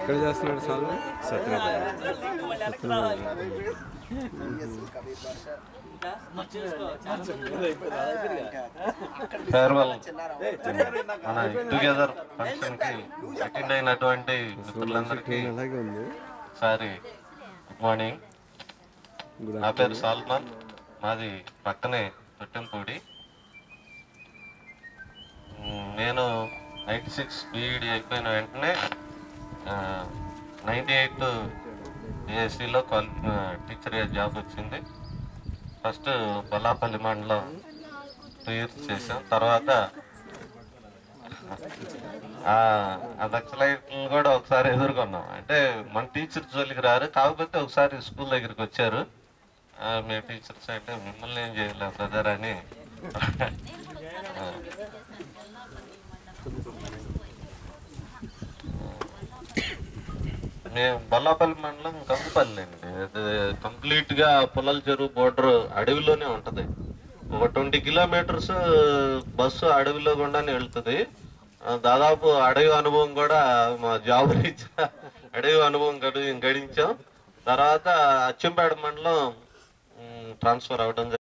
ఎక్కడ చేస్తున్నాడు sir? Farewell మన టుగెదర్ ఫంక్షన్ కి అటెండ్ అయినటువంటి మిత్రులందరికీ సారీ గుడ్ మార్నింగ్. నా పేరు సాల్మాన్, మాది పక్కనే తొట్టెంపూడి. నేను 96 బీఈడి అయిపోయిన వెంటనే 98 ఏఎస్సీలో టీచర్ జాబ్ వచ్చింది. ఫస్ట్ బొల్లాపల్లి మండలం 2 years చేసాం. తర్వాత ఆ నక్సలైట్లు కూడా ఒకసారి ఎదుర్కొన్నాం. అంటే మన టీచర్ జోలికి రారు, కాకపోతే ఒకసారి స్కూల్ దగ్గరికి వచ్చారు. మీ టీచర్స్ అంటే మిమ్మల్ని ఏం చేయలేదు బ్రదర్ అని. మేము బొల్లాపల్లి మండలం కంకుపల్లి అండి. కంప్లీట్ గా పుల్లల చెరువు బోర్డర్ అడవిలోనే ఉంటది. ఒక 20 kilometers బస్సు అడవిలో గుండానే వెళ్తుంది. దాదాపు అడవి అనుభవం కూడా మా జాబ్ రీత్యా అడవి అనుభవం గడించాం. తర్వాత అచ్చంపేట మండలం ట్రాన్స్ఫర్ అవడం